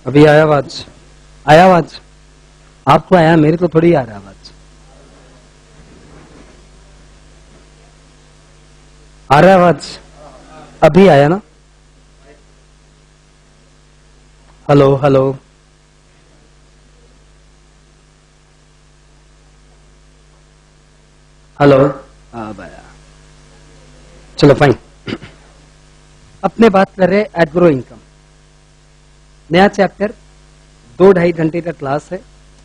अभी आया आवाज? आया आवाज? आपको आया, मेरे को थोड़ी आ रहा आवाज। आ रहा आवाज? अभी आया ना? Hello hello. हेलो। अब आया। चलो फाइन। अपने बात कर रहे हैं एग्रो इनकम। नया चैप्टर, 2-2.5 घंटे का क्लास है,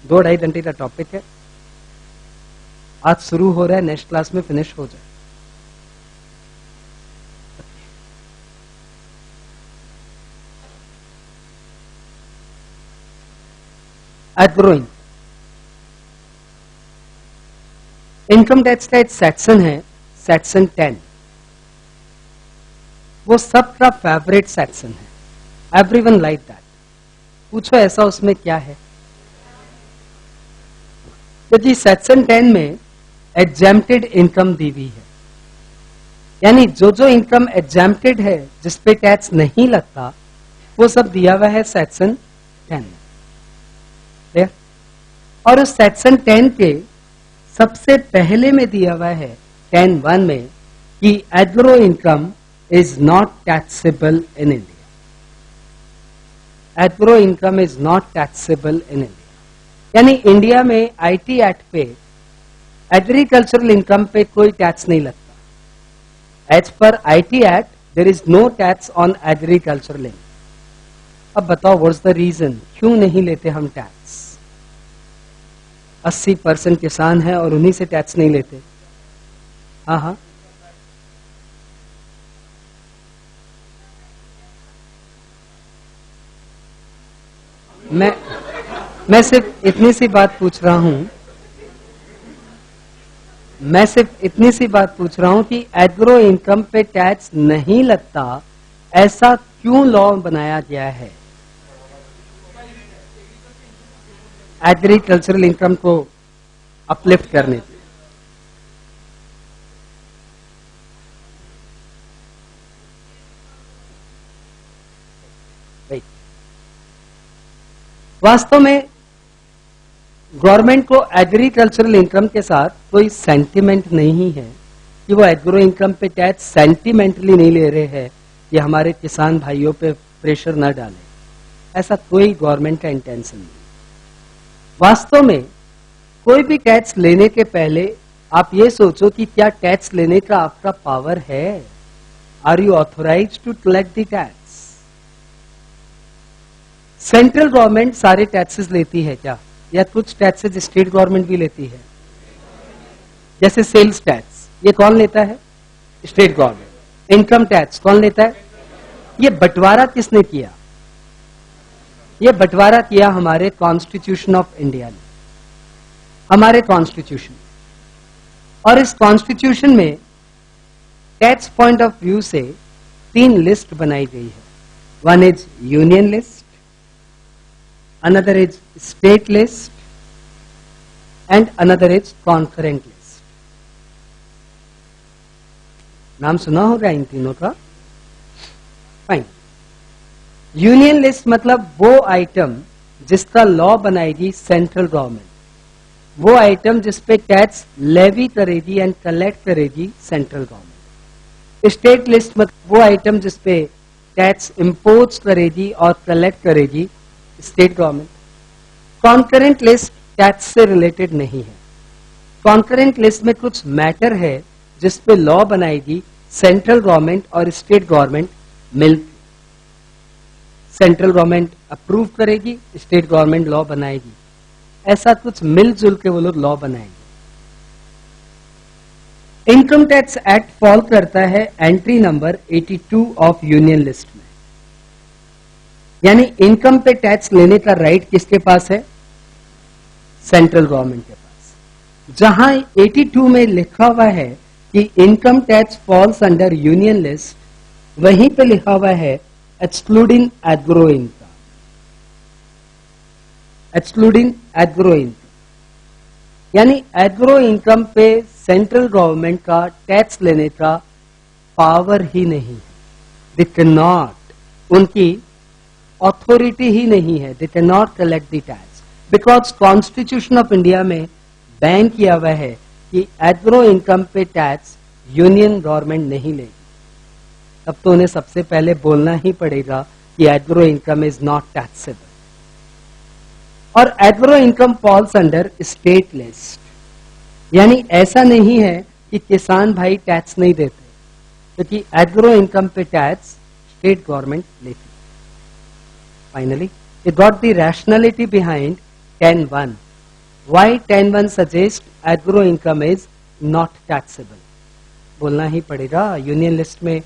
2-2.5 घंटे का टॉपिक है। आज शुरू हो रहा है, नेक्स्ट क्लास में फिनिश हो जाए। एग्रो इनकम टैक्स का एक सेक्शन है, सेक्शन 10। वो सबका फेवरेट सेक्शन है। Everyone like that. पूछो ऐसा उसमें क्या है? क्योंकि सेक्शन 10 में एग्जेम्प्टेड इनकम दी हुई है, यानी जो जो इनकम एग्जेम्प्टेड है, जिसपे टैक्स नहीं लगता, वो सब दिया हुआ है सेक्शन 10 में। और उस सेक्शन 10 के सबसे पहले में दिया हुआ है 10(1) में कि agro income is not taxable in India. Agro income is not taxable in India, यानी इंडिया में आईटी एक्ट पे एग्रीकल्चरल इनकम पे कोई टैक्स नहीं लगता। As per IT act there is no tax on agricultural income. अब बताओ what's the reason, क्यों नहीं लेते हम टैक्स? 80% किसान है और उन्हीं से टैक्स नहीं लेते। हाँ हाँ, मैं सिर्फ इतनी सी बात पूछ रहा हूं, मैं सिर्फ इतनी सी बात पूछ रहा हूं कि एग्रो इनकम पे टैक्स नहीं लगता, ऐसा क्यों लॉ बनाया गया है? एग्रीकल्चरल इनकम को अपलिफ्ट करने के। वास्तव में गवर्नमेंट को एग्रीकल्चरल इनकम के साथ कोई सेंटिमेंट नहीं है कि वो एग्रो इनकम पे टैक्स सेंटिमेंटली नहीं ले रहे हैं कि हमारे किसान भाइयों पे प्रेशर न डालें। ऐसा कोई गवर्नमेंट का इंटेंशन नहीं। वास्तव में कोई भी टैक्स लेने के पहले आप ये सोचो कि क्या टैक्स लेने का आपका पावर है? Are you authorised to collect the tax? Central government सारे टैक्सेस लेती है क्या, या कुछ टैक्सेस स्टेट गवर्नमेंट भी लेती है? जैसे सेल्स टैक्स, ये कौन लेता है? State government. इनकम टैक्स कौन लेता है? ये बंटवारा किसने किया? ये बंटवारा किया हमारे कॉन्स्टिट्यूशन ऑफ इंडिया ने, हमारे कॉन्स्टिट्यूशन। और इस कॉन्स्टिट्यूशन में टैक्स पॉइंट ऑफ व्यू से 3 लिस्ट बनाई गई है। One is union list, another is state list, and another is concurrent list. नाम सुना होगा इन तीनों का? फाइन। यूनियन लिस्ट मतलब वो आइटम जिसका लॉ बनाएगी सेंट्रल गवर्नमेंट, वो आइटम जिसपे टैक्स लेवी करेगी एंड कलेक्ट करेगी सेंट्रल गवर्नमेंट। स्टेट लिस्ट मतलब वो आइटम जिसपे टैक्स इंपोज करेगी और कलेक्ट करेगी state government. Concurrent list tax से रिलेटेड नहीं है। कॉन्करेंट लिस्ट में कुछ मैटर है जिस पे लॉ बनाएगी सेंट्रल गवर्नमेंट और स्टेट गवर्नमेंट मिलकर। सेंट्रल गवर्नमेंट अप्रूव करेगी, स्टेट गवर्नमेंट लॉ बनाएगी। ऐसा कुछ मिलजुल के वो लोग लॉ बनाएंगे। इनकम टैक्स एक्ट फॉल करता है entry number 82 of union list में। यानी इनकम पे टैक्स लेने का राइट किसके पास है? सेंट्रल गवर्नमेंट के पास। जहां 82 में लिखा हुआ है कि income tax falls under union list, वहीं पे लिखा हुआ है excluding agro income. Excluding agro income यानी एग्रो इनकम पे सेंट्रल गवर्नमेंट का टैक्स लेने का पावर ही नहीं। दे कैन नॉट, उनकी अथॉरिटी ही नहीं है, they can not collect the tax, because constitution of India में बैन किया हुआ है कि एग्रो इनकम पे टैक्स यूनियन गवर्नमेंट नहीं लेगी। तब तो उन्हें सबसे पहले बोलना ही पड़ेगा कि agro income is not taxable, और agro income falls under state list, यानी ऐसा नहीं है कि किसान भाई टैक्स नहीं देते, क्योंकि एग्रो इनकम पे टैक्स स्टेट गवर्नमेंट लेती। Finally it got the rationality behind 10(1). Why 10(1) suggests agro income is not taxable? बोलना ही पड़ेगा, यूनियन लिस्ट में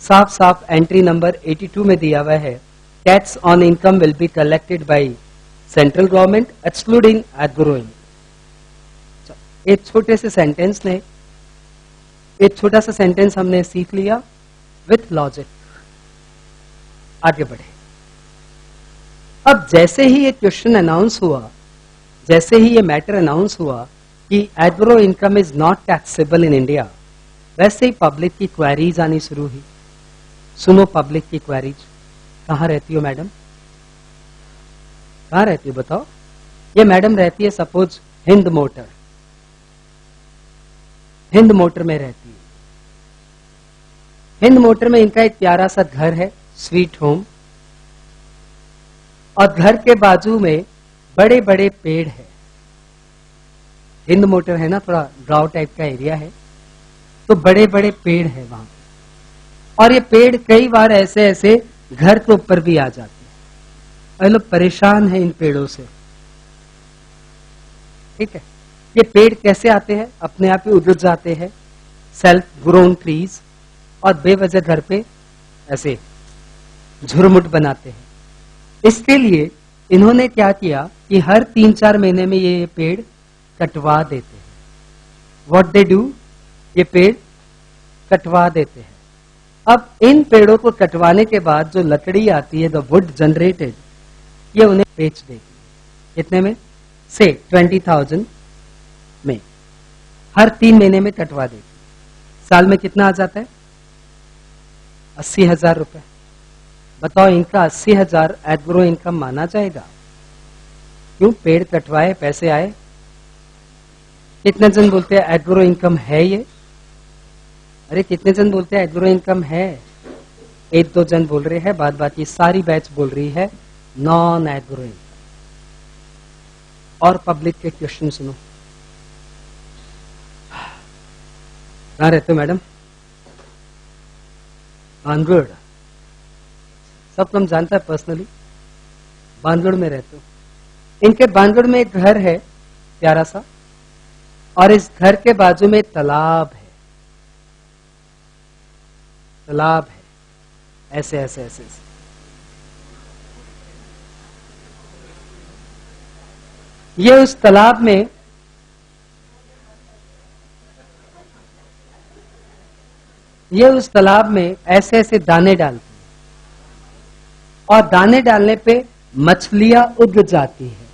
साफ साफ एंट्री नंबर 82 में दिया हुआ है, tax on income will be collected by central government excluding agro income. एक छोटे से सेंटेंस ने, एक छोटा सा सेंटेंस हमने सीख लिया विथ लॉजिक। आगे बढ़े। अब जैसे ही ये क्वेश्चन अनाउंस हुआ, जैसे ही ये मैटर अनाउंस हुआ कि agro income is not taxable in India, वैसे ही पब्लिक की क्वेरीज आनी शुरू हुई। सुनो पब्लिक की क्वेरीज। कहाँ रहती हो मैडम? कहाँ रहती हो बताओ? ये मैडम रहती है suppose Hind motor, Hind motor में रहती है। हिंद मोटर में इनका एक प्यारा सा घर है, स्वीट होम, और घर के बाजू में बड़े बड़े पेड़ है। हिंद मोटर है ना, थोड़ा गांव टाइप का एरिया है, तो बड़े बड़े पेड़ है वहां पे, और ये पेड़ कई बार ऐसे ऐसे घर के ऊपर भी आ जाते हैं, और लोग परेशान हैं इन पेड़ों से। ठीक है, ये पेड़ कैसे आते हैं? अपने आप ही उड़ जाते हैं, सेल्फ ग्रोन ट्रीज, और बेवजह घर पे ऐसे झुरमुट बनाते हैं। इसके लिए इन्होंने क्या किया कि हर 3-4 महीने में ये पेड़ कटवा देते हैं। व्हाट दे डू, ये पेड़ कटवा देते हैं। अब इन पेड़ों को कटवाने के बाद जो लकड़ी आती है, द वुड जनरेटेड, ये उन्हें बेच देगी। कितने में? से 20,000 में। हर 3 महीने में कटवा देगी। साल में कितना आ जाता है? 80,000 रुपए। बताओ, इनका 80,000 एग्रो इनकम माना जाएगा? क्यों? पेड़ कटवाए, पैसे आए। कितने जन बोलते हैं एग्रो इनकम है ये? अरे कितने जन बोलते हैं एग्रो इनकम है? 1-2 जन बोल रहे हैं, बाद बाकी सारी बैच बोल रही है नॉन एग्रो इनकम। और पब्लिक के क्वेश्चन सुनो। कहाँ रहते हो मैडम? बानगढ़। सब तुम जानता है पर्सनली, बानगढ़ में रहते हो। इनके बानगढ़ में एक घर है प्यारा सा, और इस घर के बाजू में तालाब है। तालाब है, ऐसे ऐसे ऐसे, ऐसे। ये उस तालाब में ऐसे ऐसे दाने डालते हैं, और दाने डालने पे मछलियां उग जाती है।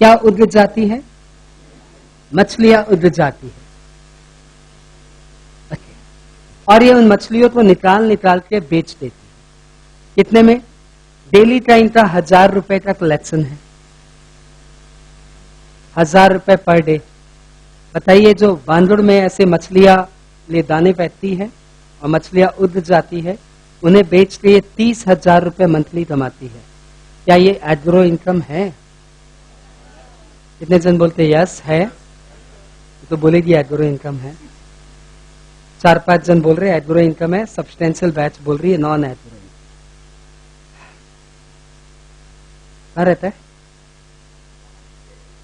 क्या उग जाती है? मछलियां उग जाती है। और ये उन मछलियों को निकाल निकाल के बेच देती है। कितने में? डेली का इनका 1,000 रुपए का कलेक्शन है। 1,000 रुपए पर डे। बताइए, जो बानगढ़ में ऐसे मछलियां ले दाने बैठती है और मछलियां उग जाती है, उन्हें बेच के 30,000 रुपए मंथली कमाती है। क्या ये एग्रो इनकम है? कितने जन बोलते यस है? तो बोलेगी एग्रो इनकम है। 4-5 जन बोल रहे हैं एग्रो इनकम है। सब्सटेंशियल बैच बोल रही है नॉन एग्रो इनकम। कहाँ रहता है?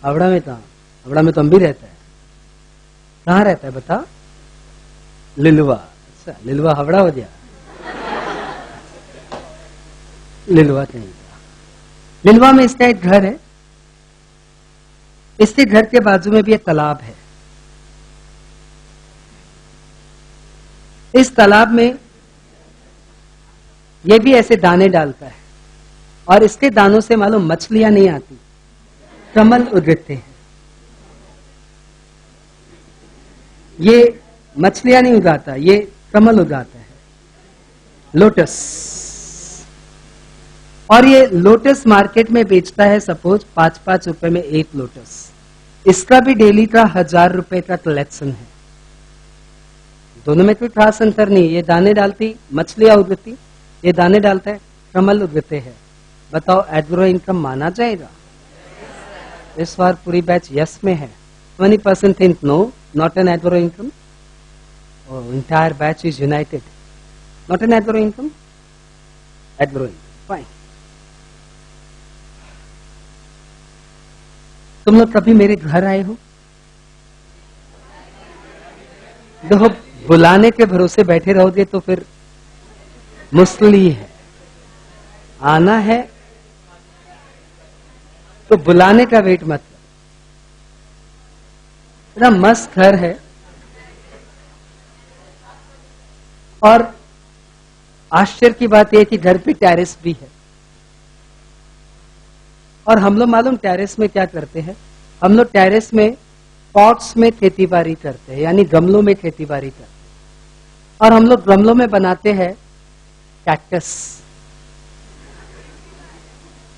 हावड़ा में। कहाँ? हावड़ा में तो हम भी रहता है। कहाँ रहता है बता? लिलुआ। अच्छा, लिलुआ हावड़ा हो गया। लिलुआ कहीं का। लिलुआ में इसका एक घर है। इसके घर के बाजू में भी एक तालाब है। इस तालाब में ये भी ऐसे दाने डालता है, और इसके दानों से मालूम मछलियां नहीं आती, कमल उगते हैं। ये मछलियां नहीं उगाता, ये कमल उगाता है, लोटस। और ये लोटस मार्केट में बेचता है सपोज 5-5 रुपए में एक लोटस, इसका भी डेली का 1000 रुपए का कलेक्शन है। दोनों में कोई खास अंतर नहीं। ये दाने डालती मछलियां उगती, ये दाने डालता है कमल उगते हैं। बताओ एग्रो इनकम माना जाएगा? इस बार पूरी बैच यस में है। 20% think no, not an agro income. Entire batch is united, not an agro income, agro income. Fine. तुम लोग कभी मेरे घर आए हो? देखो, बुलाने के भरोसे बैठे रहोगे तो फिर मुश्किल ही है। आना है तो बुलाने का वेट मत करो। इतना मस्त घर है और आश्चर्य की बात यह है कि घर पे टेरेस भी है। और हम लोग मालूम टेरेस में क्या करते हैं? हम लोग टेरेस में पॉट्स में खेती बाड़ी करते हैं, यानी गमलों में खेती बाड़ी करते हैं। और हम लोग गमलों में बनाते हैं कैक्टस,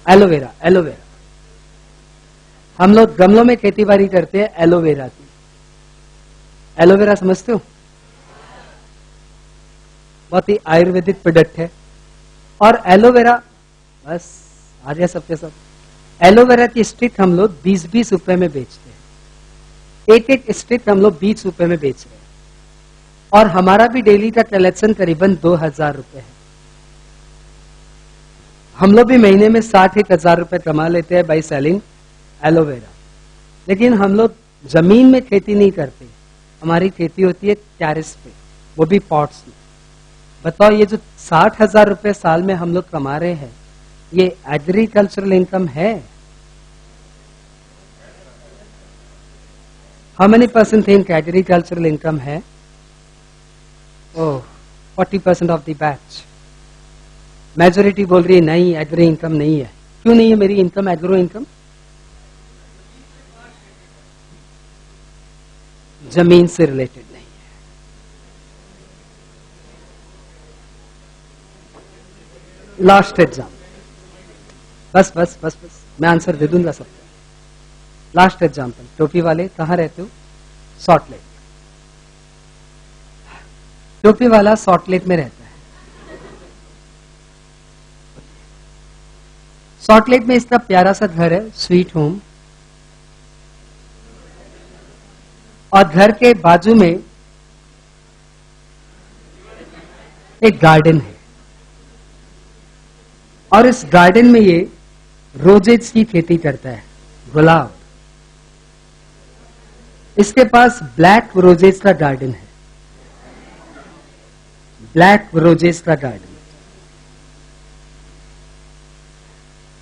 एलोवेरा। एलोवेरा हम लोग गमलों में खेती बाड़ी करते हैं एलोवेरा की। एलोवेरा समझते हो? बहुत ही आयुर्वेदिक प्रोडक्ट है। और एलोवेरा, बस आ गया सबके सब। एलोवेरा की स्टिक हम लोग 20-20 रुपए में बेचते हैं। एक स्टिक हम लोग 20 रुपए में बेच रहे हैं। और हमारा भी डेली का कलेक्शन करीबन 2000 रुपए है। हम लोग भी महीने में 60-1000 रुपए कमा लेते हैं बाई सेलिंग एलोवेरा। लेकिन हम लोग जमीन में खेती नहीं करते, हमारी खेती होती है टेरेस पे, वो भी पॉट्स में। बताओ, ये जो 60,000 रुपए साल में हम लोग कमा रहे हैं, ये एग्रीकल्चरल इनकम है? How many percent think agricultural income है? ओह, 40% ऑफ द बैच। मेजोरिटी बोल रही है नहीं, एग्रो इनकम नहीं है। क्यों नहीं है मेरी इनकम एग्रो इनकम? जमीन से रिलेटेड नहीं है। लास्ट एग्जाम, बस बस बस बस, मैं आंसर दे दूंगा सबको। लास्ट एग्जाम्पल, टोपी वाले कहाँ रहते हो? Salt lake. टोपी वाला सॉल्ट लेक में रहता है। सॉल्ट लेक में इसका प्यारा सा घर है, स्वीट होम। और घर के बाजू में एक गार्डन है। और इस गार्डन में ये रोजेज की खेती करता है, गुलाब। इसके पास ब्लैक रोजेज का गार्डन है, ब्लैक रोजेज का गार्डन।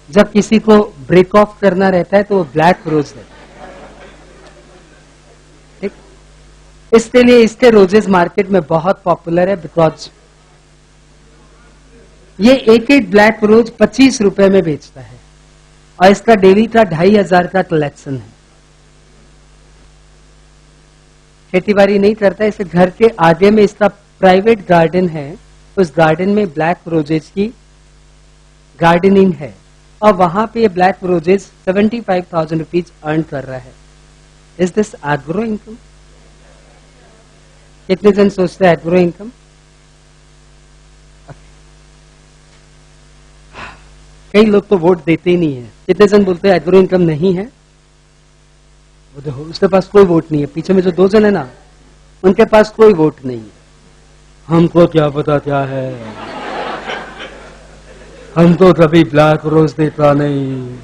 जब किसी को ब्रेक ऑफ करना रहता है तो वो ब्लैक रोज देता है। ठीक, इसके लिए इसके रोजेस मार्केट में बहुत पॉपुलर है, बिकॉज ये एक ब्लैक रोज 25 रुपए में बेचता है और इसका डेली का 2500 का कलेक्शन है। खेती बाड़ी नहीं करता, इसे घर के आगे में इसका प्राइवेट गार्डन है। उस गार्डन में ब्लैक रोजेज की गार्डनिंग है और वहां पे ये ब्लैक रोजेज 75,000 रुपीज अर्न कर रहा है। Is this agro income? कितने जन सोचते हैं एग्रो इनकम? कई लोग तो वोट देते ही नहीं है। कितने जन बोलते हैं एग्रो इनकम नहीं है? वो देखो, उसके पास कोई वोट नहीं है। पीछे में जो 2 जन है ना, उनके पास कोई वोट नहीं है। हमको क्या पता क्या है, हम तो कभी ब्लैक रोज देखा नहीं।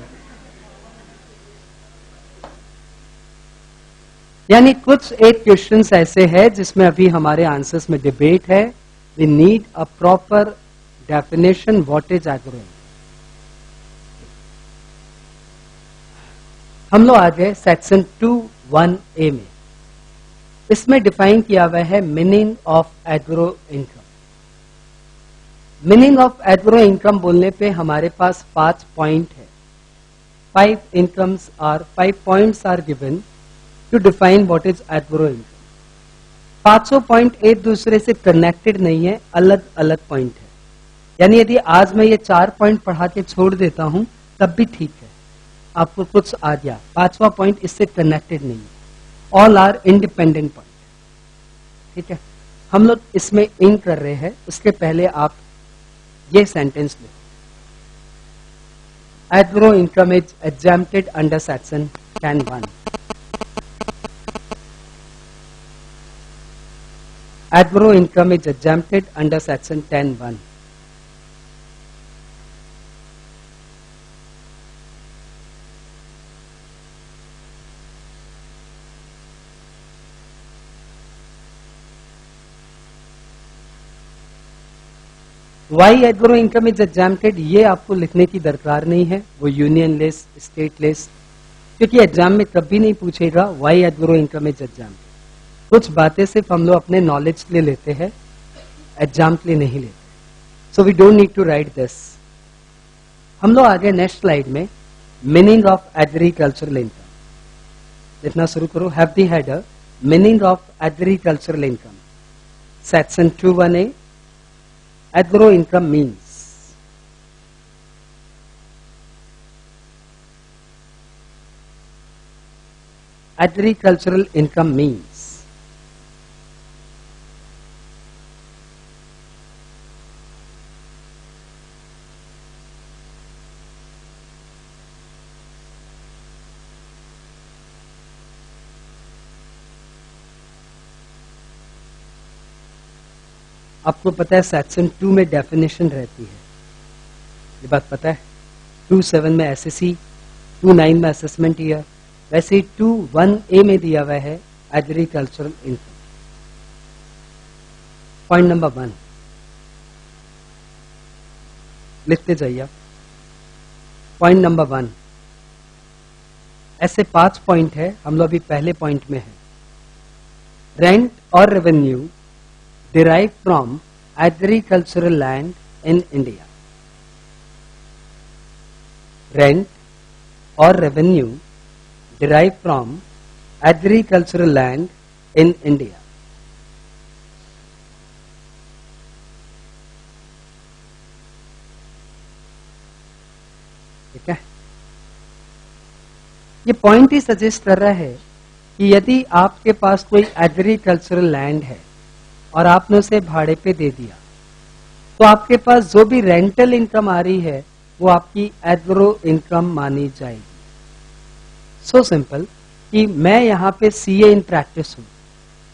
यानी कुछ एक क्वेश्चंस ऐसे हैं जिसमें अभी हमारे आंसर्स में डिबेट है। We need a proper definition what is agro. हम लोग आ गए सेक्शन 2(1)A में। इसमें डिफाइन किया हुआ है meaning of agro income. Meaning of agro income बोलने पे हमारे पास 5 पॉइंट है। 5 points are given to define what is agro income. 500 point एक दूसरे से कनेक्टेड नहीं है, अलग अलग पॉइंट है। यानी यदि आज मैं ये 4 पॉइंट पढ़ा के छोड़ देता हूं तब भी ठीक है, आपको कुछ आ गया। 5वां पॉइंट इससे कनेक्टेड नहीं है, ऑल आर इंडिपेंडेंट पॉइंट। ठीक है, हम लोग इसमें इन कर रहे हैं, उसके पहले आप ये सेंटेंस लिखो, agro income is exempted under section 10(1). Agro income is exempted under section 10(1). Why agro income is exempted, ये आपको लिखने की दरकार नहीं है, वो यूनियन लेस, स्टेट लेस, क्योंकि एग्जाम में कभी नहीं पूछेगा why agro income is exempted। कुछ बातें सिर्फ हम लोग अपने नॉलेज के लिए लेते हैं, एग्जाम के लिए नहीं लेते। So we don't need to write this. हम लोग आगे नेक्स्ट स्लाइड में मीनिंग ऑफ एग्रीकल्चरल इनकम लिखना शुरू करो। Have the header meaning of agricultural income, section 2(1)(a), agro income means agricultural income means आपको पता है सेक्शन 2 में डेफिनेशन रहती है, ये बात पता है। 2(7) में एसएससी, 2(9) में असेसमेंट ईयर, वैसे ही 2(1)(a) में दिया हुआ है एग्रीकल्चरल इनकम। पॉइंट नंबर 1 लिखते जाइए। पॉइंट नंबर 1, ऐसे 5 पॉइंट है, हम लोग अभी पहले पॉइंट में है। रेंट और revenue derived from agricultural land in India. Rent or revenue derived from agricultural land in India. ठीक है, ये पॉइंट ही सजेस्ट कर रहा है कि यदि आपके पास कोई एग्रीकल्चरल लैंड है और आपने उसे भाड़े पे दे दिया, तो आपके पास जो भी रेंटल इनकम आ रही है वो आपकी एग्रो इनकम मानी जाएगी। सो सिंपल कि मैं यहाँ पे सीए इन प्रैक्टिस हूँ,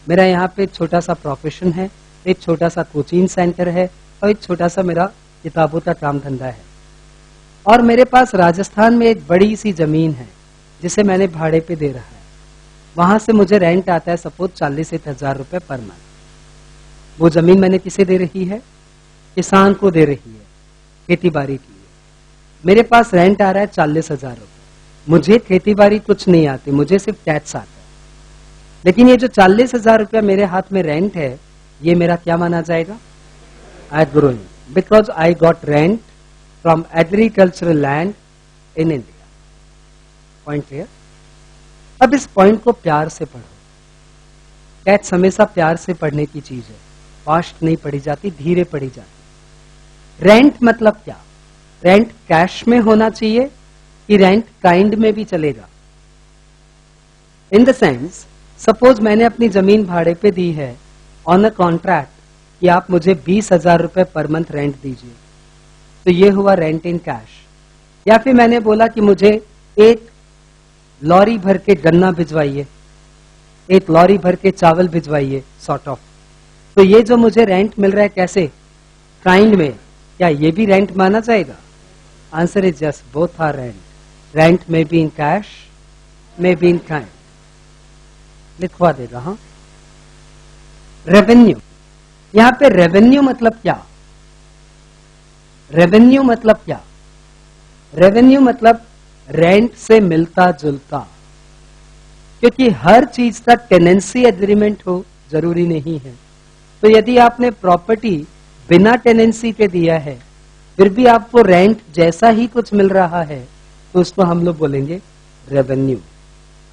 मेरा यहाँ पे छोटा सा प्रोफेशन है, एक छोटा सा कोचिंग सेंटर है और एक छोटा सा मेरा किताबों का काम धंधा है, और मेरे पास राजस्थान में एक बड़ी सी जमीन है जिसे मैंने भाड़े पे दे रहा है। वहां से मुझे रेंट आता है सपोज 40,000 रुपए पर मंथ। वो जमीन मैंने किसे दे रही है? किसान को दे रही है, खेती बाड़ी के लिए। मेरे पास रेंट आ रहा है 40,000 रुपए। मुझे खेती बाड़ी कुछ नहीं आती, मुझे सिर्फ टैक्स आता है। लेकिन ये जो 40,000 रुपया मेरे हाथ में रेंट है, ये मेरा क्या माना जाएगा? Agro, because I got rent from agricultural land in India. Point clear? अब इस पॉइंट को प्यार से पढ़ो। टैक्स हमेशा प्यार से पढ़ने की चीज है, फास्ट नहीं पढ़ी जाती, धीरे पढ़ी जाती। रेंट मतलब क्या? रेंट कैश में होना चाहिए कि रेंट काइंड में भी चलेगा? इन द सेंस, सपोज मैंने अपनी जमीन भाड़े पे दी है ऑन अ कॉन्ट्रैक्ट कि आप मुझे 20,000 रुपए पर मंथ रेंट दीजिए, तो ये हुआ रेंट इन कैश। या फिर मैंने बोला कि मुझे एक लॉरी भर के गन्ना भिजवाइए, एक लॉरी भर के चावल भिजवाइए, सॉर्ट ऑफ। तो ये जो मुझे रेंट मिल रहा है कैसे? काइंड में। क्या ये भी रेंट माना जाएगा? Answer is yes, both are rent. Rent में बी इन कैश, में बी इन काइंड। लिखवा देगा। हाँ, रेवेन्यू, यहां पे रेवेन्यू मतलब क्या? रेवेन्यू मतलब क्या? रेवेन्यू मतलब रेंट से मिलता जुलता, क्योंकि हर चीज का टेनेंसी एग्रीमेंट हो जरूरी नहीं है। तो यदि आपने प्रॉपर्टी बिना टेनेंसी के दिया है, फिर भी आपको रेंट जैसा ही कुछ मिल रहा है, तो उसको हम लोग बोलेंगे रेवेन्यू।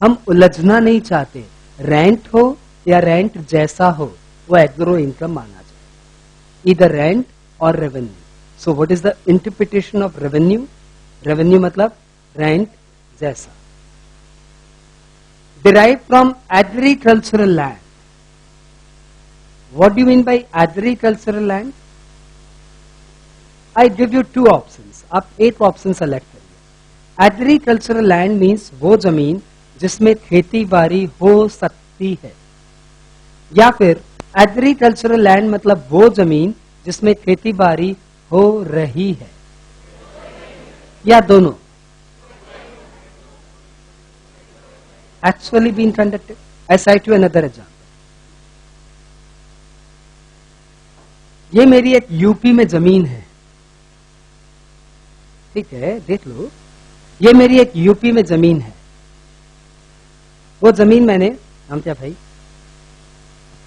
हम उलझना नहीं चाहते, रेंट हो या रेंट जैसा हो, वो एग्रो इनकम माना जाए, इधर रेंट और revenue. So what is the interpretation of revenue? Revenue मतलब रेंट जैसा. Derived from agricultural land. What do you mean by agricultural land? I give you two options. आप एक ऑप्शन सेलेक्ट करिए. Agricultural land means वो जमीन जिसमें खेती बाड़ी हो सकती है, या फिर एग्रीकल्चरल लैंड मतलब वो जमीन जिसमें खेती बाड़ी हो रही है, या दोनों? Actually being conducted. I cite you another example. ये मेरी एक यूपी में जमीन है, ठीक है, देख लो. ये मेरी एक यूपी में जमीन है. वो जमीन मैंने, नाम क्या भाई?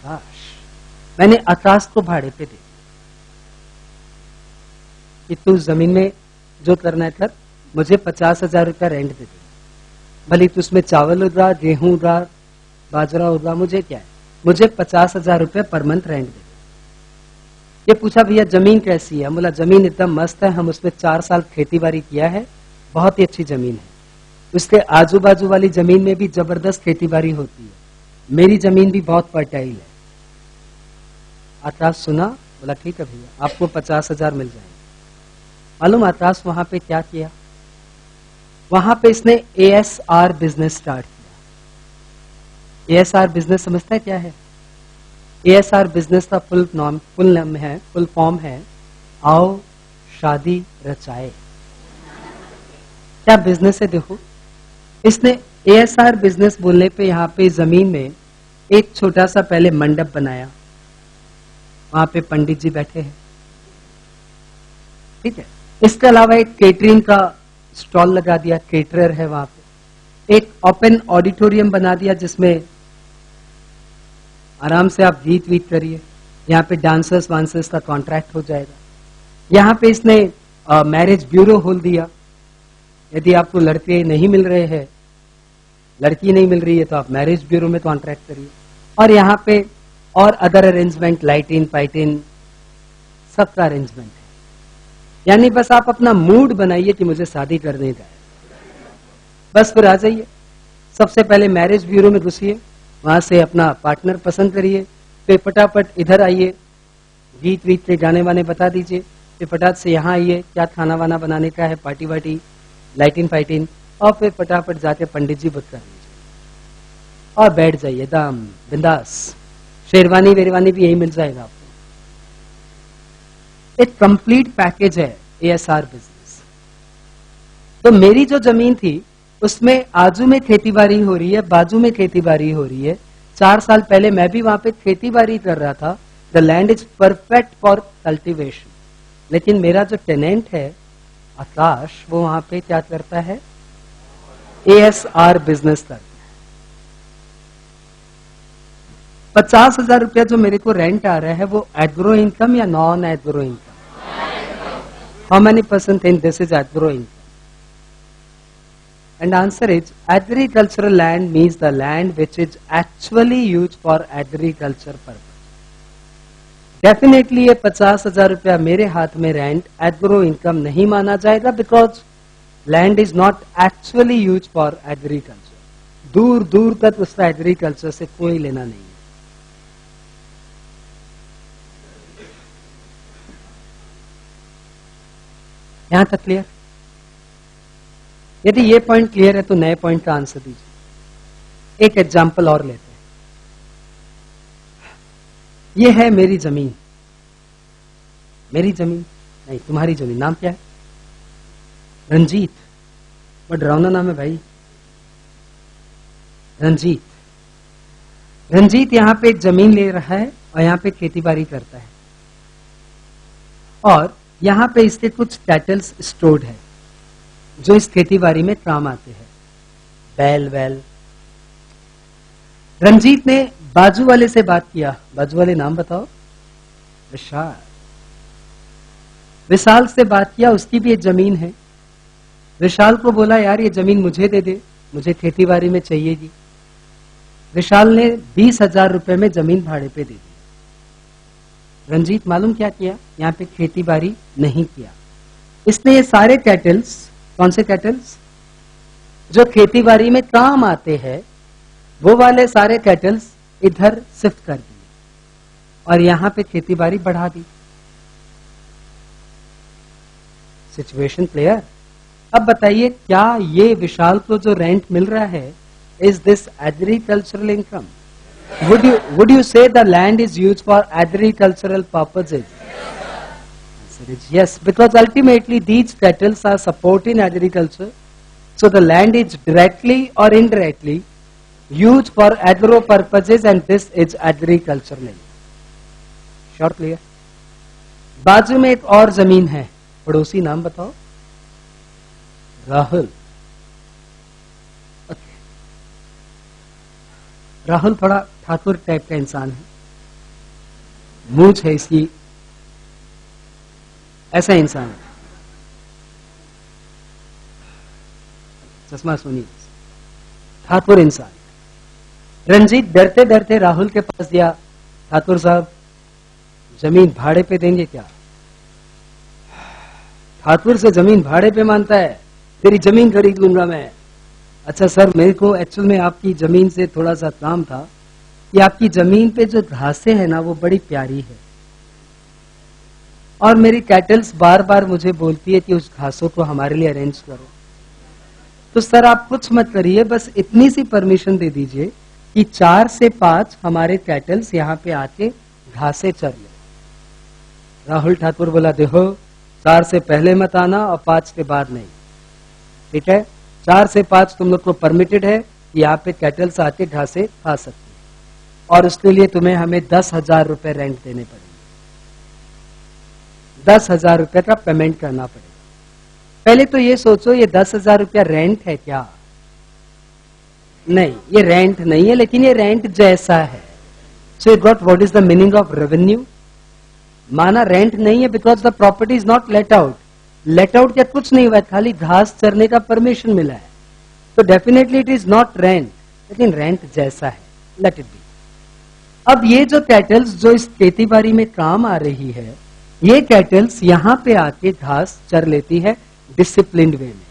आकाश. मैंने आकाश को भाड़े पे दे कि तू जमीन में जो करना है कर, मुझे 50,000 रुपया रेंट दे दे. भले तो उसमें चावल उड़ा, गेहूं उड़ा, बाजरा उड़ा, मुझे क्या है, मुझे 50,000 रुपये पर मंथ रेंट दे. ये पूछा भैया जमीन कैसी है? बोला जमीन एकदम मस्त है, हम उसमें 4 साल खेती बाड़ी किया है, बहुत ही अच्छी जमीन है. उसके आजू बाजू वाली जमीन में भी जबरदस्त खेती बाड़ी होती है, मेरी जमीन भी बहुत फर्टाइल है. आकाश सुना, बोला ठीक है भैया, आपको 50,000 मिल जाएंगे. मालूम आकाश वहां पे क्या किया? वहां पे इसने ASR बिजनेस स्टार्ट किया. ASR बिजनेस समझता है क्या है? ASR बिजनेस का फुल फॉर्म है आओ शादी रचाए. क्या बिजनेस है देखो. इसने ASR बिजनेस बोलने पे यहाँ पे जमीन में एक छोटा सा पहले मंडप बनाया, वहां पे पंडित जी बैठे हैं, ठीक है. इसके अलावा एक केटरिंग का स्टॉल लगा दिया, केटरर है वहां पे. एक ओपन ऑडिटोरियम बना दिया जिसमें आराम से आप गीत वीत करिए. यहाँ पे डांसर्स वांसर्स का कॉन्ट्रैक्ट हो जाएगा. यहाँ पे इसने मैरिज ब्यूरो खोल दिया. यदि आपको लड़के नहीं मिल रहे हैं, लड़की नहीं मिल रही है, तो आप मैरिज ब्यूरो में कॉन्ट्रैक्ट करिए. और यहाँ पे और अदर अरेंजमेंट, लाइटिंग पाइटिंग, सबका अरेंजमेंट है. यानी बस आप अपना मूड बनाइए कि मुझे शादी करने का है, बस फिर आ जाइए. सबसे पहले मैरिज ब्यूरो में घुसिए, वहां से अपना पार्टनर पसंद करिए, फिर फटाफट इधर आइए, गीत वीत के गाने वाने बता दीजिए, फिर फटाफट से यहाँ आइए, क्या खाना वाना बनाने का है, पार्टी वार्टी, लाइटिंग फाइटिंग, और फिर फटाफट जाके पंडित जी बुक कर लीजिए और बैठ जाइए दाम बिंदास. शेरवानी वेरवानी भी यही मिल जाएगा आपको. एक कंप्लीट पैकेज है ASR बिजनेस. तो मेरी जो जमीन थी उसमें आजू में खेतीबाड़ी हो रही है, बाजू में खेतीबाड़ी हो रही है. 4 साल पहले मैं भी वहां पे खेतीबाड़ी कर रहा था. The land is perfect for cultivation. लेकिन मेरा जो टेनेंट है आकाश, वो वहां पे क्या करता है? ASR बिजनेस करता है. 50,000 रुपया जो मेरे को रेंट आ रहा है वो एग्रो इनकम या non agro income? How many % think this is agro income? And answer is agricultural land means the land which is actually used for agriculture purpose. Definitely ये 50,000 रुपया मेरे हाथ में रेंट एग्रो इनकम नहीं माना जाएगा, because land is not actually use for agriculture. दूर दूर तक उसका एग्रीकल्चर से कोई लेना नहीं है. यहां तक क्लियर? यदि ये पॉइंट क्लियर है तो नए पॉइंट का आंसर दीजिए. एक एग्जाम्पल और लेते हैं. ये है मेरी जमीन. मेरी जमीन नहीं, तुम्हारी जमीन. नाम क्या है? रंजीत. बड़ा डरावना नाम है भाई, रंजीत. रंजीत यहाँ पे एक जमीन ले रहा है और यहाँ पे खेती बाड़ी करता है, और यहाँ पे इसके कुछ कैटल्स स्टोर्ड है जो इस खेती बाड़ी में काम आते हैं, बैल वैल. रंजीत ने बाजू वाले से बात किया. बाजू वाले नाम बताओ? विशाल. विशाल से बात किया, उसकी भी एक जमीन है. विशाल को बोला यार ये जमीन मुझे दे दे, मुझे खेती बाड़ी में चाहिएगी. विशाल ने 20,000 रुपए में जमीन भाड़े पे दे दी. रंजीत मालूम क्या किया? यहाँ पे खेती बाड़ी नहीं किया। इसने ये सारे कैटल्स, कौन से कैटल्स जो खेती बाड़ी में काम आते हैं, वो वाले सारे कैटल्स इधर शिफ्ट कर दिए और यहां पे खेती बाड़ी बढ़ा दी। Situation clear? अब बताइए, क्या ये विशाल को जो रेंट मिल रहा है, is this agricultural income? Would you say the land is used for agricultural purposes? Answer is yes, because ultimately these cattle are supporting agriculture. So the land is directly or indirectly used for agro purposes, and this is agricultural. Sure, clear? बाजू में एक और जमीन है, पड़ोसी नाम बताओ। राहुल। राहुल थोड़ा ठाकुर टाइप का इंसान है, मूंछ है इसकी, ऐसा इंसान है, चश्मा सुनिए, ठाकुर इंसान। रंजीत डरते डरते राहुल के पास दिया, ठाकुर साहब जमीन भाड़े पे देंगे क्या? ठाकुर से जमीन भाड़े पे मांगता है, तेरी जमीन खरीद लूंगा मैं। अच्छा सर, मेरे को एक्चुअल में आपकी जमीन से थोड़ा सा काम था कि आपकी जमीन पे जो घासें हैं ना, वो बड़ी प्यारी है और मेरी कैटल्स बार बार मुझे बोलती है कि उस घासों को हमारे लिए अरेंज करो। तो सर आप कुछ मत करिए, बस इतनी सी परमिशन दे दीजिए कि 4 से 5 हमारे कैटल्स यहाँ पे आके घासें चर ले। राहुल ठाकुर बोला, देखो 4 से पहले मत आना और 5 के बाद नहीं, ठीक है? 4 से 5 तुम लोग को परमिटेड है कि यहाँ पे कैटल्स आके घासें खा सकती है और उसके लिए तुम्हें हमें 10,000 रुपए रेंट देने पड़ेंगे, 10,000 रुपए का पेमेंट करना पड़ेगा। पहले तो ये सोचो, ये 10,000 रुपया रेंट है क्या? नहीं, ये रेंट नहीं है, लेकिन ये रेंट जैसा है। So you got what is the meaning of revenue? माना रेंट नहीं है because the property is not let out. Let out क्या कुछ नहीं हुआ है, खाली घास चरने का परमिशन मिला है, तो definitely it is not rent, लेकिन रेंट जैसा है, लेट इट बी। अब ये जो कैटल्स जो इस खेती बाड़ी में काम आ रही है, ये कैटल्स यहां पे आके घास चर लेती है डिसिप्लिन्ड वे में।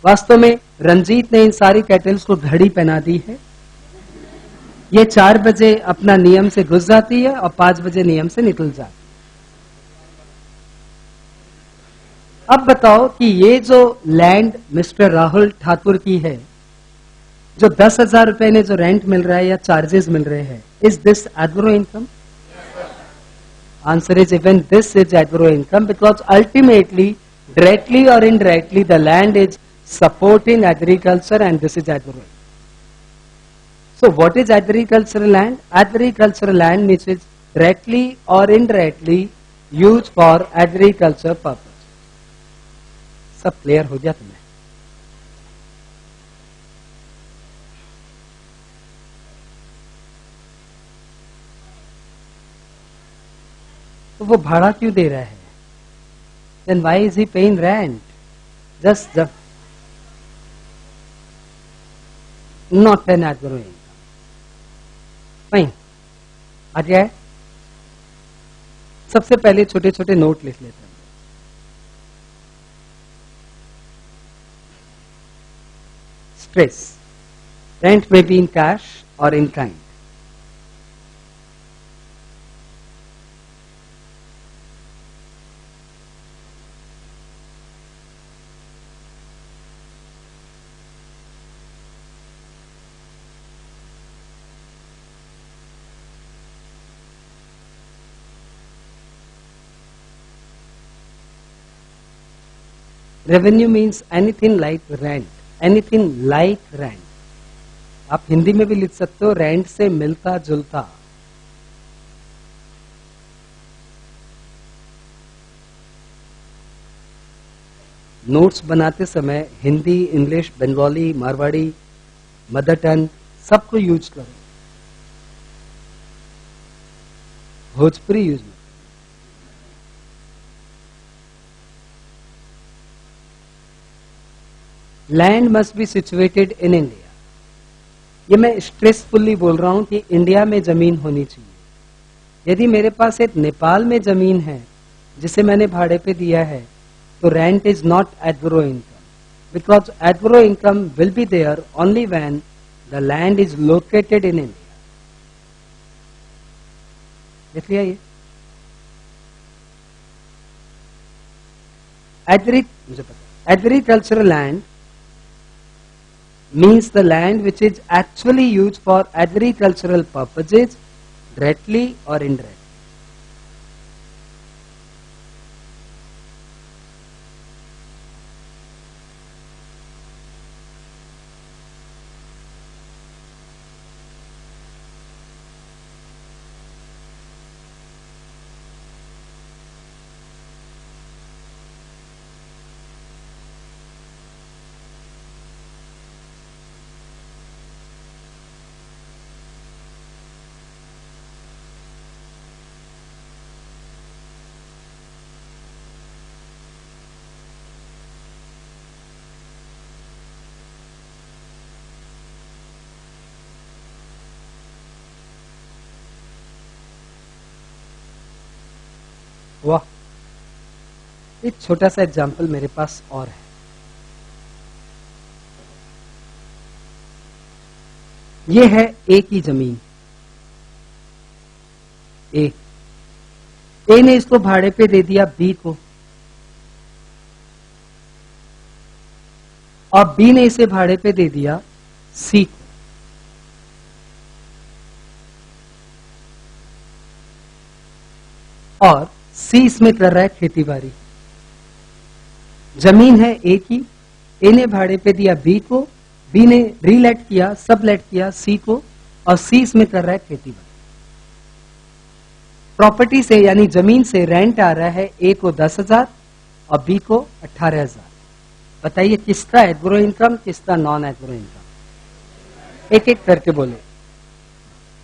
वास्तव में रंजीत ने इन सारी कैटल्स को घड़ी पहना दी है। ये 4 बजे अपना नियम से घुस जाती है और 5 बजे नियम से निकल जाती है। अब बताओ कि ये जो लैंड मिस्टर राहुल ठाकुर की है, जो 10,000 रुपए ने जो रेंट मिल रहा है या चार्जेस मिल रहे हैं, is this agro income? Answer is even this is agro income, because ultimately directly or indirectly the land is supporting agriculture, and this is agro. So what is agricultural land? Agricultural land which is directly or indirectly used for agriculture purpose. सब clear हो गया तुम्हें? तो वो भाड़ा क्यों दे रहा है? Then why is he paying rent? Just not an agro income. Fine. आ गया है? सबसे पहले छोटे छोटे नोट लिख लेते हैं। Stress. Rent may be in cash or in kind. Revenue means anything like rent, anything like rent. आप हिंदी में भी लिख सकते हो, रेंट से मिलता जुलता। नोट्स बनाते समय Hindi, English, Bengali, Marwari, mother tongue सबको यूज करो, भोजपुरी यूज में। Land must be situated in India. ये मैं स्ट्रेसफुल्ली बोल रहा हूं कि इंडिया में जमीन होनी चाहिए। यदि मेरे पास एक नेपाल में जमीन है जिसे मैंने भाड़े पे दिया है, तो rent is not agro income, because agro income will be there only when the land is located in India. देख लिया ये? मुझे पता, agricultural land means the land which is actually used for agricultural purposes, directly or indirectly. वाह, एक छोटा सा example मेरे पास और है। ये है ए की जमीन। ए ने इसको भाड़े पे दे दिया बी को, और बी ने इसे भाड़े पे दे दिया सी को। और सी इसमें कर रहा है खेती बाड़ी। जमीन है ए की, ए ने भाड़े पे दिया बी को, बी ने रीलेट किया, सबलेट किया सी को, और सी इसमें कर रहा है खेती बाड़ी। प्रॉपर्टी से यानी जमीन से रेंट आ रहा है ए को 10,000 और बी को 18,000। बताइए किसका एग्रो इनकम, किसका नॉन एग्रो इनकम? एक एक करके बोलो।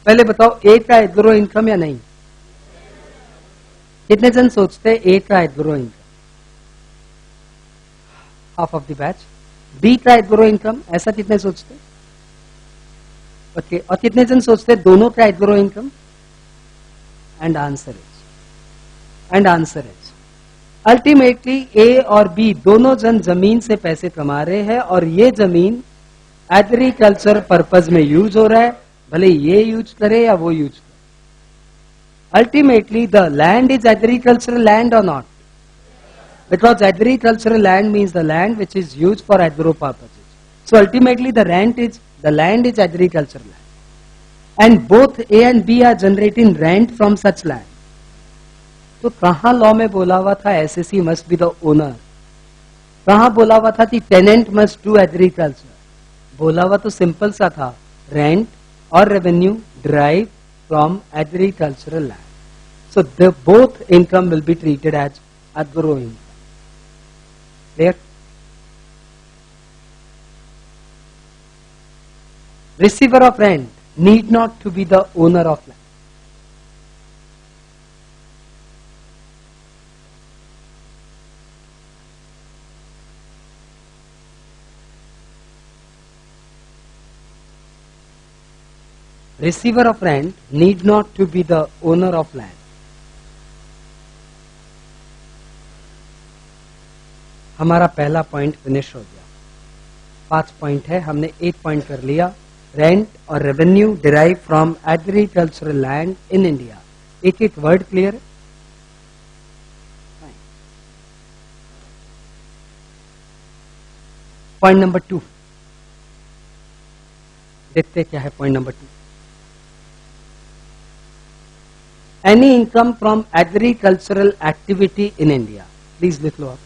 पहले बताओ ए का एग्रो इनकम या नहीं? कितने जन सोचते हैं ए का agro income? Half of the batch. B का एग्रो इनकम, ऐसा कितने सोचते? ओके, और कितने जन सोचते हैं दोनों का agro income? And answer is ultimately A और बी दोनों जन जमीन से पैसे कमा रहे हैं, और ये जमीन एग्रीकल्चर पर्पज में यूज हो रहा है, भले ये यूज करे या वो यूज करे। Ultimately, the land is agricultural land or not? Because agricultural land means the land which is used for agro purposes. So ultimately, the land is agricultural land, and both A and B are generating rent from such land. तो कहाँ law में बोला हुआ था SSC must be the owner? कहाँ बोला हुआ था कि टेनेंट मस्ट डू एग्रीकल्चर? बोला हुआ तो सिंपल सा था, रेंट और revenue drive from agricultural land. So both income will be treated as agro income. Clear? Receiver of rent need not to be the owner of land. Receiver of rent need not to be the owner of land. हमारा पहला point finish हो गया। 5 point है, हमने एक point कर लिया, rent और revenue derive from agricultural land in India. एक एक वर्ड क्लियर है? पॉइंट नंबर 2 देखते क्या है। Point number 2, any income from agricultural activity in India. Please लिख लो आप।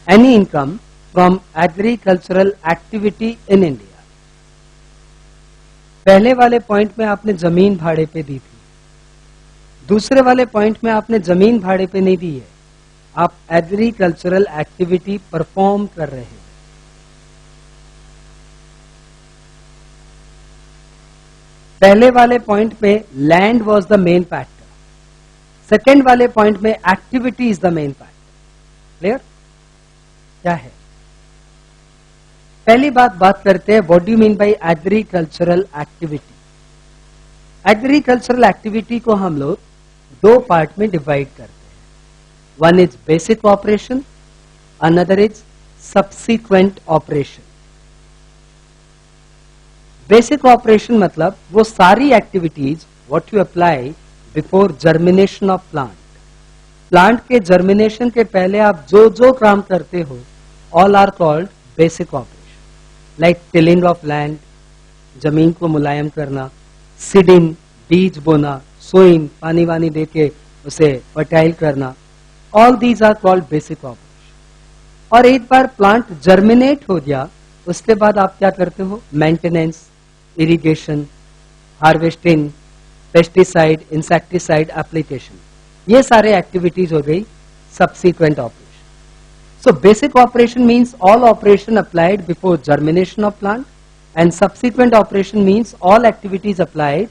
Any income from agricultural activity in India. पहले वाले पॉइंट में आपने जमीन भाड़े पे दी थी, दूसरे वाले पॉइंट में आपने जमीन भाड़े पे नहीं दी है, आप एग्रीकल्चरल एक्टिविटी परफॉर्म कर रहे हैं। पहले वाले पॉइंट में land was the main factor, second वाले पॉइंट में activity is the main factor. Clear? क्या है? पहली बात करते हैं, what do you mean by agricultural activity? Agricultural activity को हम लोग दो पार्ट में डिवाइड करते हैं. One is basic operation, another is subsequent operation. Basic operation मतलब वो सारी activities what you apply before germination of plant. Plant के जर्मिनेशन के पहले आप जो जो काम करते हो all are called basic operation. Like tilling of land, जमीन को मुलायम करना, सीडिंग, बीज बोना, सोइंग, पानी वानी देके उसे फर्टाइल करना, all these are called basic operation. और एक बार प्लांट जर्मिनेट हो गया उसके बाद आप क्या करते हो? Maintenance, irrigation, harvesting, pesticide, insecticide application, ये सारे एक्टिविटीज हो गई subsequent operation. So basic operation means all operation applied before germination of plant, and subsequent operation means all activities applied.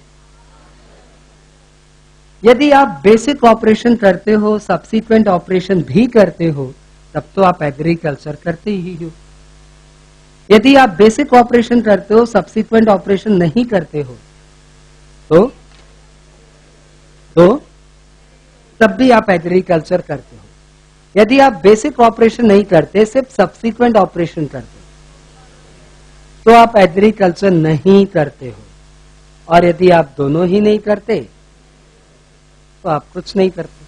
यदि आप बेसिक ऑपरेशन करते हो, सब्सिक्वेंट ऑपरेशन भी करते हो, तब तो आप एग्रीकल्चर करते ही हो. यदि आप बेसिक ऑपरेशन करते हो, सब्सिक्वेंट ऑपरेशन नहीं करते हो, तो तब भी आप एग्रीकल्चर करते हो. यदि आप बेसिक ऑपरेशन नहीं करते, सिर्फ सब्सिक्वेंट ऑपरेशन करते हो, तो आप एग्रीकल्चर नहीं करते हो. और यदि आप दोनों ही नहीं करते तो आप कुछ नहीं करते.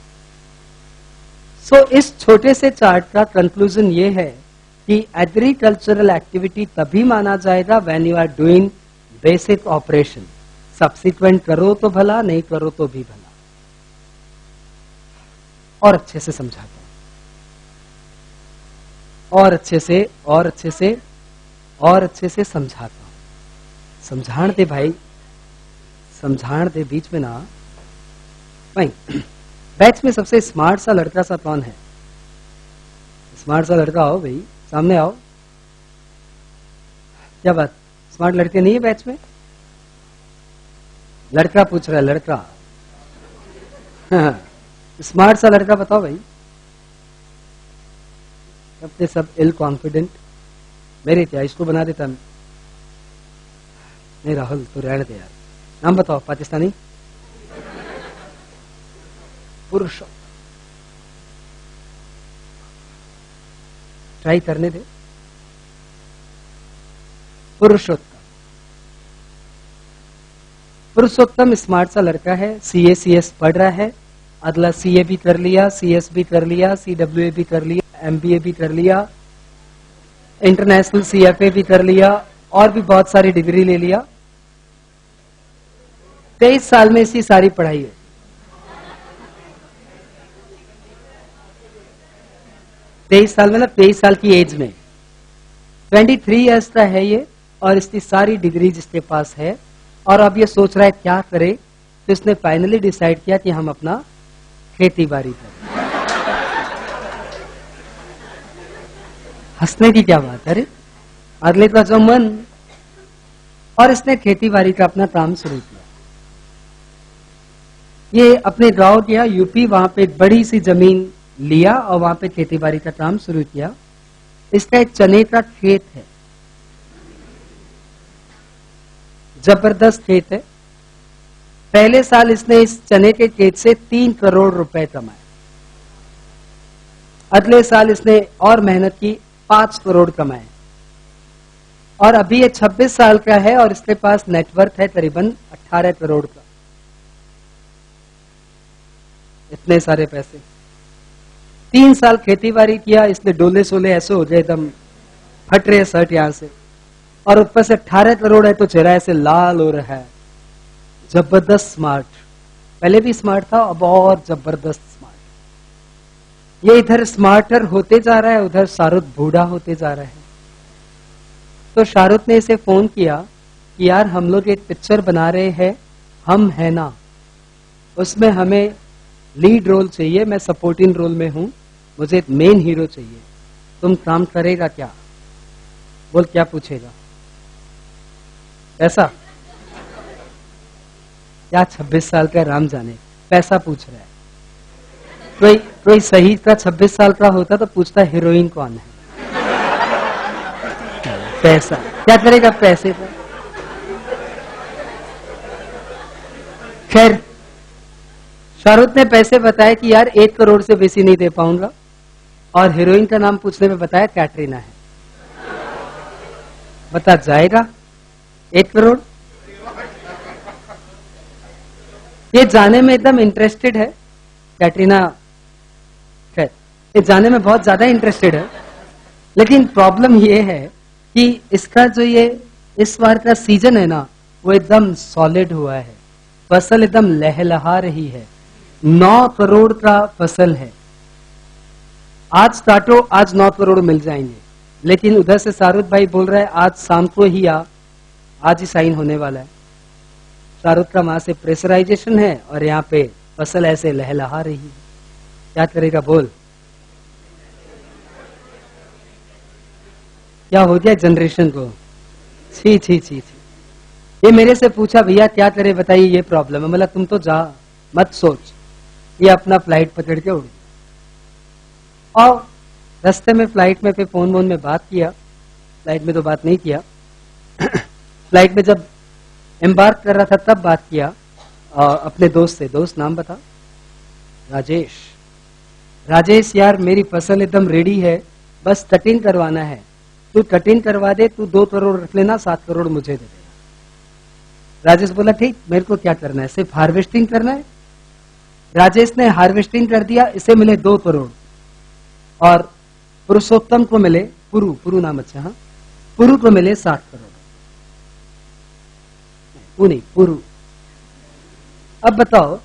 सो इस छोटे से चार्ट का कंक्लूजन ये है कि एग्रीकल्चरल एक्टिविटी तभी माना जाएगा when you are doing basic operation. Subsequent करो तो भला, नहीं करो तो भी भला. और अच्छे से समझाता हूं, और अच्छे से समझाता हूं. समझाण दे भाई, समझाण दे. बीच में ना भाई. बैच में सबसे स्मार्ट सा लड़का सा कौन है? स्मार्ट सा लड़का आओ भाई, सामने आओ. क्या बात, स्मार्ट लड़के नहीं है बैच में? लड़का पूछ रहा है, लड़का. स्मार्ट सा लड़का बताओ भाई. सबके सब इल कॉन्फिडेंट. मेरे क्या इसको बना देता मैं. नहीं राहुल, तो रहने दे यार. नाम बताओ. पाकिस्तानी पुरुष. ट्राई करने दे. पुरुषोत्तम स्मार्ट सा लड़का है. CACS पढ़ रहा है. अगला CA भी कर लिया, CS भी कर लिया, CWA भी कर लिया, MBA भी कर लिया, इंटरनेशनल CFA भी कर लिया, और भी बहुत सारी डिग्री ले लिया. 23 साल में इसकी सारी पढ़ाई है. 23 साल में ना, 23 साल की एज में 23 ईयर्स का है ये, और इसकी सारी डिग्री जिसके पास है. और अब ये सोच रहा है क्या करे, तो इसने फाइनली डिसाइड किया कि हम अपना खेती बाड़ी करें. हंसने की क्या बात है रे, अगले का जो मन. और इसने खेती बाड़ी का अपना काम शुरू किया. ये अपने गांव गया यूपी, वहां पे एक बड़ी सी जमीन लिया और वहां पे खेती बाड़ी का काम शुरू किया. इसका एक चने का खेत है, जबरदस्त खेत है. पहले साल इसने इस चने के खेत से 3 करोड़ रुपए कमाए. अगले साल इसने और मेहनत की, 5 करोड़ कमाए. और अभी ये 26 साल का है और इसके पास नेटवर्थ है करीबन 18 करोड़ का. इतने सारे पैसे. 3 साल खेती बाड़ी किया इसने, डोले सोले ऐसे हो गए, एकदम फट रहे शर्ट यहां से. और ऊपर से 18 करोड़ है तो चेहरा ऐसे लाल हो रहा है. जबरदस्त स्मार्ट. पहले भी स्मार्ट था, अब और जबरदस्त स्मार्ट. ये इधर स्मार्टर होते जा रहा है, उधर शाहरुख बूढ़ा होते जा रहा है. तो शाहरुख ने इसे फोन किया कि यार हम लोग एक पिक्चर बना रहे हैं, हम है ना, उसमें हमें लीड रोल चाहिए. मैं सपोर्टिंग रोल में हूं, मुझे एक मेन हीरो चाहिए. तुम काम करेगा क्या? बोल क्या पूछेगा? पैसा? क्या 26 साल का राम जाने पैसा पूछ रहा है. कोई सही का 26 साल का होता तो पूछता हीरोइन कौन है. पैसा क्या करेगा पैसे का? खैर, शाहरुख ने पैसे बताए कि यार 1 करोड़ से बेसी नहीं दे पाऊंगा, और हीरोइन का नाम पूछने में बताया कैटरीना है। बता जाएगा 1 करोड़? ये जाने में एकदम इंटरेस्टेड है कैटरीना। खैर, ये जाने में बहुत ज्यादा इंटरेस्टेड है, लेकिन प्रॉब्लम ये है कि इसका जो ये इस बार का सीजन है ना, वो एकदम सॉलिड हुआ है। फसल एकदम लहलहा रही है। 9 करोड़ का फसल है। आज स्टार्ट हो, आज 9 करोड़ मिल जाएंगे, लेकिन उधर से शाहरुख भाई बोल रहा है आज शाम को ही आज ही साइन होने वाला है। शाहरुख का वहां से प्रेशराइजेशन है और यहाँ पे फसल ऐसे लहलहा रही है। क्या करेगा बोल? क्या हो गया जनरेशन को? छी छी छी छी। ये मेरे से पूछा भैया क्या करे बताइए, ये प्रॉब्लम है। मतलब तुम तो जा, मत सोच, ये अपना फ्लाइट पकड़ के उड़ गया। और रास्ते में फ्लाइट में फिर फोन में बात किया, फ्लाइट में तो बात नहीं किया फ्लाइट में जब एम्बार्क कर रहा था तब बात किया अपने दोस्त से। दोस्त नाम बता? राजेश। राजेश यार मेरी फसल एकदम रेडी है, बस कटिंग करवाना है, तू कटिंग करवा दे, तू 2 करोड़ रख लेना, 7 करोड़ मुझे दे देना। राजेश बोला ठीक, मेरे को क्या करना है, सिर्फ हार्वेस्टिंग करना है। राजेश ने हार्वेस्टिंग कर दिया, इसे मिले 2 करोड़ और पुरुषोत्तम को मिले, पुरु नाम अच्छा, हाँ, पुरु को मिले 7 करोड़। पुरु। अब बताओ,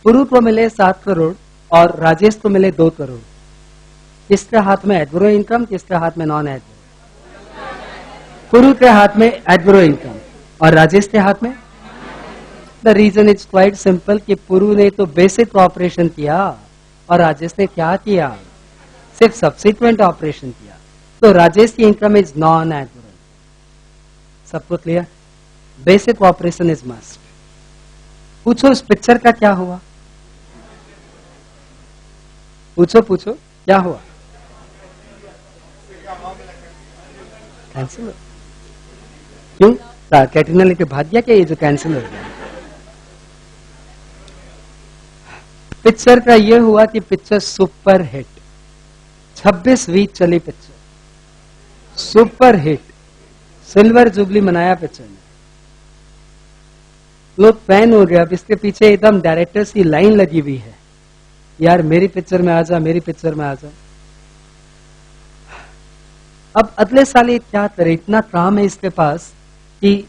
पुरु को मिले 7 करोड़ और राजेश को मिले 2 करोड़। किसके हाथ में एडवरो इनकम, किसके हाथ में नॉन एडवरो? पुरु के हाथ में एडवरो इनकम और राजेश के हाथ में। The reason is quite simple कि पुरु ने तो बेसिक ऑपरेशन किया और राजेश ने क्या किया, सिर्फ सब्सिक्वेंट ऑपरेशन किया। तो राजेश की इनकम इज नॉन एडवरो। सबको clear? Basic operation is must. पूछो इस पिक्चर का क्या हुआ? पूछो क्या हुआ? कैंसिल? क्यों? कैटरीना लेके भाग गया क्या ये जो कैंसिल हो गया? पिक्चर का ये हुआ कि पिक्चर सुपर हिट, 26 वीक चली picture, super hit, silver jubilee मनाया पिक्चर ने। लोग फैन हो गया। अब इसके पीछे एकदम डायरेक्टर्स की लाइन लगी हुई है, यार मेरी पिक्चर में आ जा, मेरी पिक्चर में आ जा। अब अगले साल ये क्या करे, इतना काम है इसके पास कि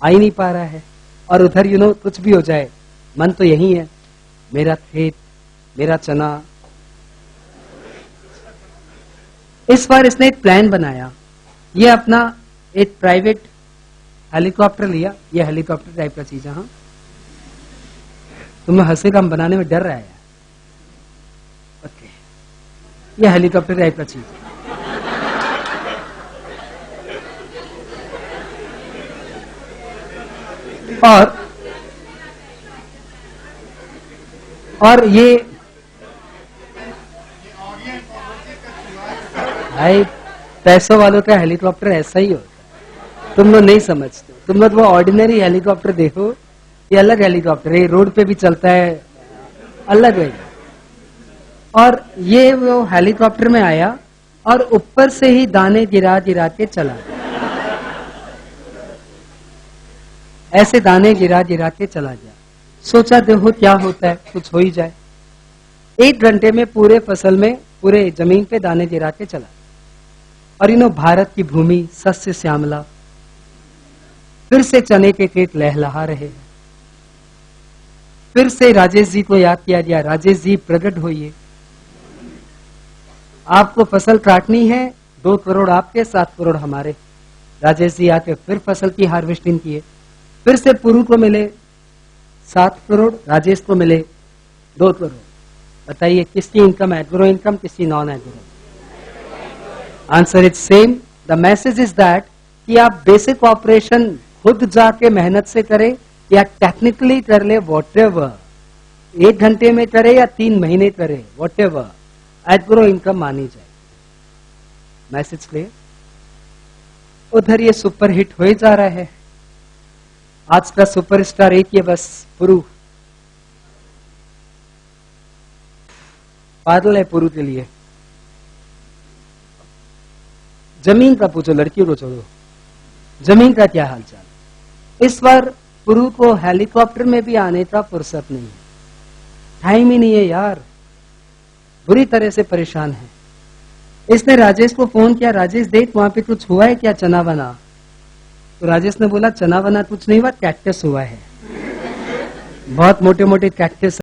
आ ही नहीं पा रहा है। और उधर कुछ भी हो जाए, मन तो यही है, मेरा खेत, मेरा चना। इस बार इसने एक प्लान बनाया, ये अपना एक प्राइवेट हेलीकॉप्टर लिया। ये हेलीकॉप्टर टाइप का चीज है, हाँ, तुम्हें हंसे काम बनाने में डर रहा है। ओके, ये हेलीकॉप्टर टाइप का चीज है। और ये भाई पैसों वालों का हेलीकॉप्टर ऐसा ही होता है, तुम लोग नहीं समझते। तुम लोग वो ऑर्डिनरी हेलीकॉप्टर देखो, ये अलग हेलीकॉप्टर है, रोड पे भी चलता है, अलग है। और ये वो हेलीकॉप्टर में आया और ऊपर से ही दाने गिरा गिरा के चला गया। ऐसे दाने गिरा गिरा के चला गया। सोचा देखो क्या होता है, कुछ हो ही जाए। 1 घंटे में पूरे फसल में, पूरे जमीन पे दाने गिरा के चला। और भारत की भूमि सस्य श्यामला, फिर से चने के खेत लहलहा रहे हैं। फिर से राजेश जी को याद किया गया, राजेश जी प्रकट होइए, आपको फसल काटनी है, 2 करोड़ आपके, 7 करोड़ हमारे। राजेश जी आके फिर फसल की हार्वेस्टिंग किए। फिर से पुरु को मिले 7 करोड़, राजेश को मिले 2 करोड़। बताइए किसकी इनकम एग्रो इनकम, किसकी non agro? Answer is same. The message is that कि आप बेसिक ऑपरेशन खुद जाके मेहनत से करें या टेक्निकली कर ले, वॉटेवर, 1 घंटे में करे या 3 महीने करे, वॉटेवर, एग्रो इनकम मानी जाए। Message clear? उधर ये सुपर हिट हो जा रहा है आज का सुपरस्टार एक ही है बस, पुरु। पागल है पुरु के लिए। जमीन का पूछो, लड़कियों को छोड़ो, जमीन का क्या हालचाल। इस बार पुरु को हेलीकॉप्टर में भी आने का फुर्सत नहीं है, टाइम ही नहीं है यार, बुरी तरह से परेशान है। इसने राजेश को फोन किया, राजेश देख वहां पे कुछ हुआ है क्या, चना बना। तो राजेश ने बोला चना बना कुछ नहीं हुआ, कैक्टस हुआ है, बहुत मोटे मोटे कैक्टस